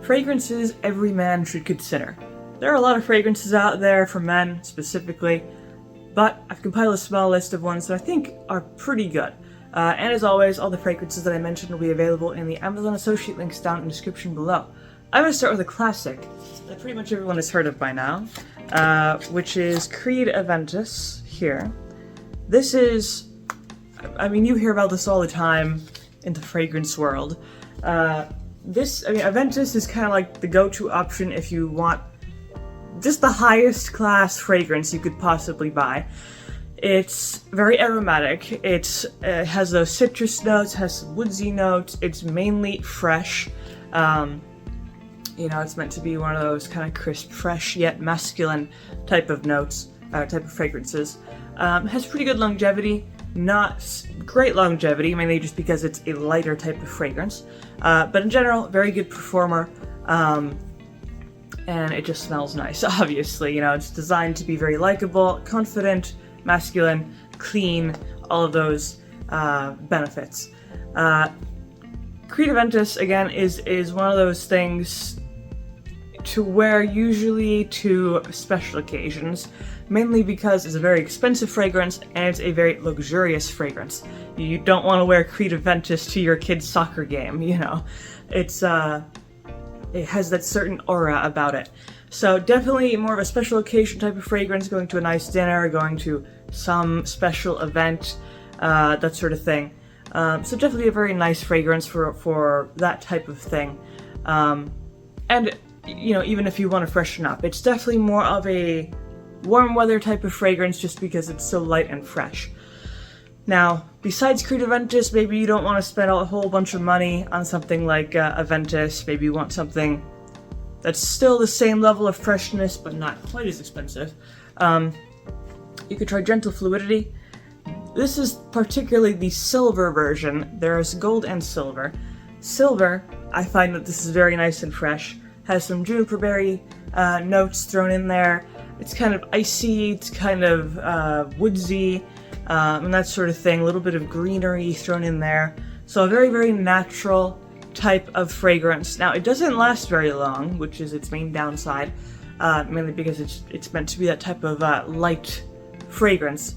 fragrances every man should consider. There are a lot of fragrances out there for men specifically, but I've compiled a small list of ones that I think are pretty good. And as always, all the fragrances that I mentioned will be available in the Amazon associate links down in the description below. I'm going to start with a classic that pretty much everyone has heard of by now, which is Creed Aventus here. This is, I mean, you hear about this all the time in the fragrance world. Aventus is kind of like the go-to option if you want just the highest class fragrance you could possibly buy. It's very aromatic. It has those citrus notes, has some woodsy notes. It's mainly fresh. It's meant to be one of those kind of crisp, fresh yet masculine type of notes, type of fragrances. It has pretty good longevity. Not great longevity, mainly just because it's a lighter type of fragrance. But in general, very good performer. And it just smells nice, obviously. It's designed to be very likable, confident, masculine, clean, all of those benefits. Creed Aventus, again, is one of those things to wear usually to special occasions, mainly because it's a very expensive fragrance and it's a very luxurious fragrance. You don't want to wear Creed Aventus to your kid's soccer game, It has that certain aura about it. So definitely more of a special occasion type of fragrance, going to a nice dinner, going to some special event, that sort of thing. So definitely a very nice fragrance for that type of thing. And, even if you want to freshen up, it's definitely more of a warm weather type of fragrance just because it's so light and fresh. Now, besides Creed Aventus, maybe you don't want to spend a whole bunch of money on something like Aventus. Maybe you want something that's still the same level of freshness, but not quite as expensive. You could try Gentle Fluidity. This is particularly the silver version. There's gold and silver. Silver, I find that this is very nice and fresh. Has some juniper berry notes thrown in there. It's kind of icy, it's kind of woodsy, and that sort of thing. A little bit of greenery thrown in there. So a very, very natural type of fragrance. Now, it doesn't last very long, which is its main downside, mainly because it's meant to be that type of light fragrance.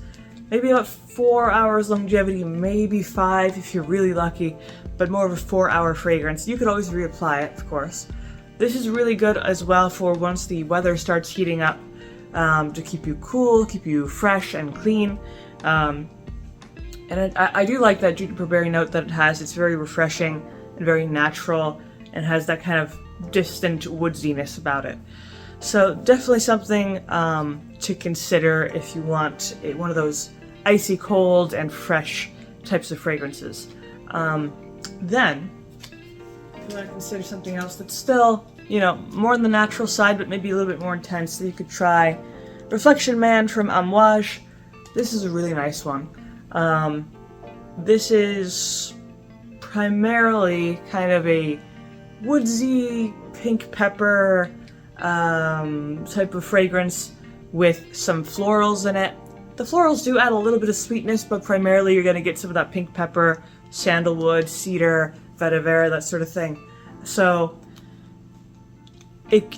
Maybe about 4 hours longevity, maybe 5 if you're really lucky, but more of a 4-hour fragrance. You could always reapply it, of course. This is really good as well for once the weather starts heating up, to keep you cool, keep you fresh and clean. And I do like that juniper berry note that it has. It's very refreshing and very natural and has that kind of distant woodsiness about it. So definitely something to consider if you want one of those icy cold and fresh types of fragrances. Then, if you want to consider something else that's still, more on the natural side, but maybe a little bit more intense, so you could try Reflection Man from Amouage. This is a really nice one. This is primarily kind of a woodsy pink pepper type of fragrance with some florals in it. The florals do add a little bit of sweetness, but primarily you're going to get some of that pink pepper, sandalwood, cedar, vetiver, that sort of thing. So it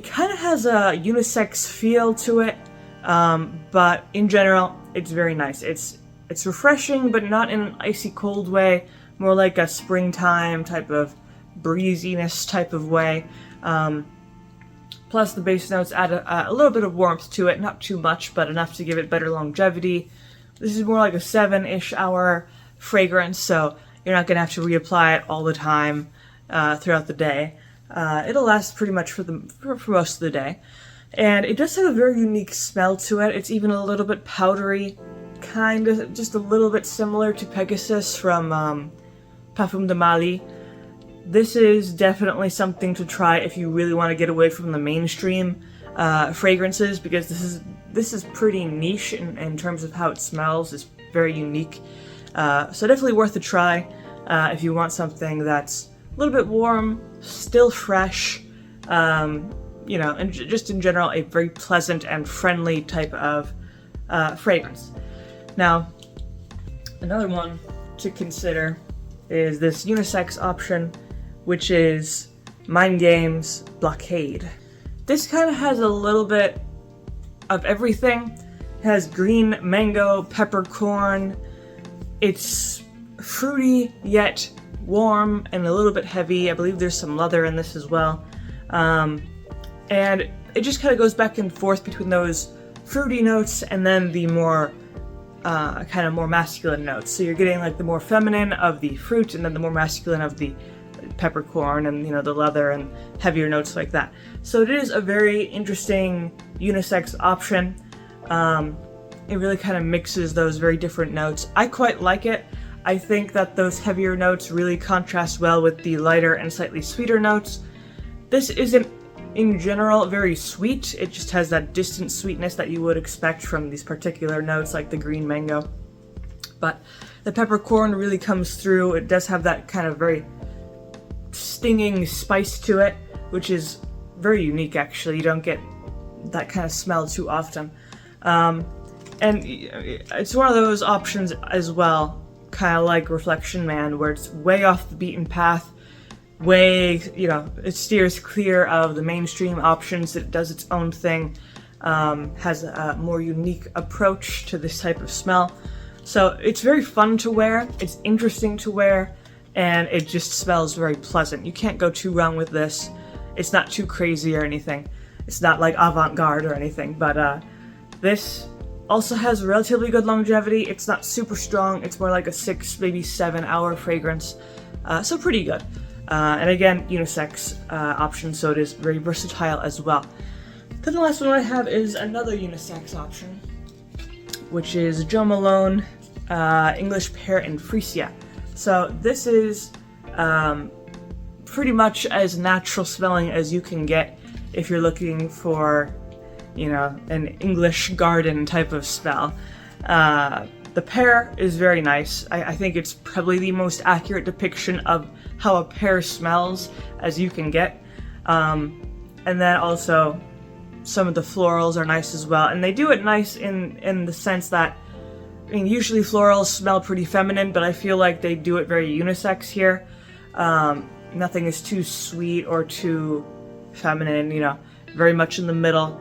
kind of has a unisex feel to it, but in general, it's very nice. It's refreshing, but not in an icy cold way, more like a springtime type of breeziness type of way. Plus the base notes add a little bit of warmth to it, not too much, but enough to give it better longevity. This is more like a 7-ish hour fragrance, so you're not going to have to reapply it all the time throughout the day. It'll last pretty much for most of the day. And it does have a very unique smell to it. It's even a little bit powdery, kind of just a little bit similar to Pegasus from Parfum de Mali. This is definitely something to try if you really want to get away from the mainstream fragrances, because this is pretty niche in terms of how it smells. It's very unique. So definitely worth a try if you want something that's a little bit warm, still fresh, and just in general a very pleasant and friendly type of fragrance. Now, another one to consider is this unisex option, which is Mind Games, Blockade. This kind of has a little bit of everything. It has green mango, peppercorn. It's fruity yet warm and a little bit heavy. I believe there's some leather in this as well. And it just kind of goes back and forth between those fruity notes and then the more kind of more masculine notes. So you're getting like the more feminine of the fruit and then the more masculine of the peppercorn and, you know, the leather and heavier notes like that. So it is a very interesting unisex option. It really kind of mixes those very different notes. I quite like it. I think that those heavier notes really contrast well with the lighter and slightly sweeter notes. This isn't, in general, very sweet. It just has that distant sweetness that you would expect from these particular notes, like the green mango. But the peppercorn really comes through. It does have that kind of very stinging spice to it, which is very unique, actually. You don't get that kind of smell too often. And it's one of those options as well, kind of like Reflection Man, where it's way off the beaten path, way, you know, it steers clear of the mainstream options. It does its own thing, has a more unique approach to this type of smell. So it's very fun to wear, it's interesting to wear, and it just smells very pleasant. You can't go too wrong with this. It's not too crazy or anything. It's not like avant-garde or anything, but this also has relatively good longevity. It's not super strong. It's more like a 6, maybe 7 hour fragrance. So pretty good. And again, unisex option, so it is very versatile as well. Then the last one I have is another unisex option, which is Jo Malone English Pear and Freesia. So this is pretty much as natural smelling as you can get if you're looking for, you know, an English garden type of smell. The pear is very nice. I think it's probably the most accurate depiction of how a pear smells as you can get. And then also some of the florals are nice as well. And they do it nice in the sense that, I mean, usually florals smell pretty feminine, but I feel like they do it very unisex here. Nothing is too sweet or too feminine, you know, very much in the middle.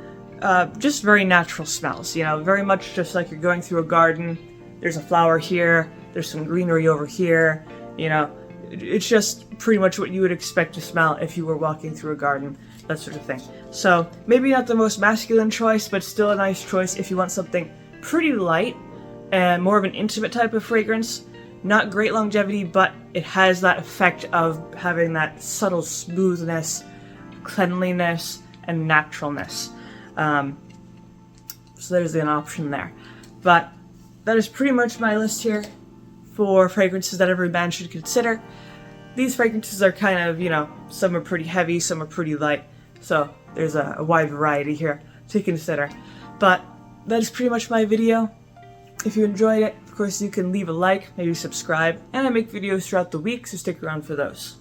Just very natural smells, you know, very much just like you're going through a garden. There's a flower here, there's some greenery over here, you know, it's just pretty much what you would expect to smell if you were walking through a garden, that sort of thing. So maybe not the most masculine choice, but still a nice choice if you want something pretty light and more of an intimate type of fragrance. Not great longevity, but it has that effect of having that subtle smoothness, cleanliness, and naturalness. So there's an option there. But that is pretty much my list here for fragrances that every man should consider. These fragrances are kind of, you know, some are pretty heavy, some are pretty light. So there's a wide variety here to consider. But that is pretty much my video. If you enjoyed it, of course, you can leave a like, maybe subscribe, and I make videos throughout the week, so stick around for those.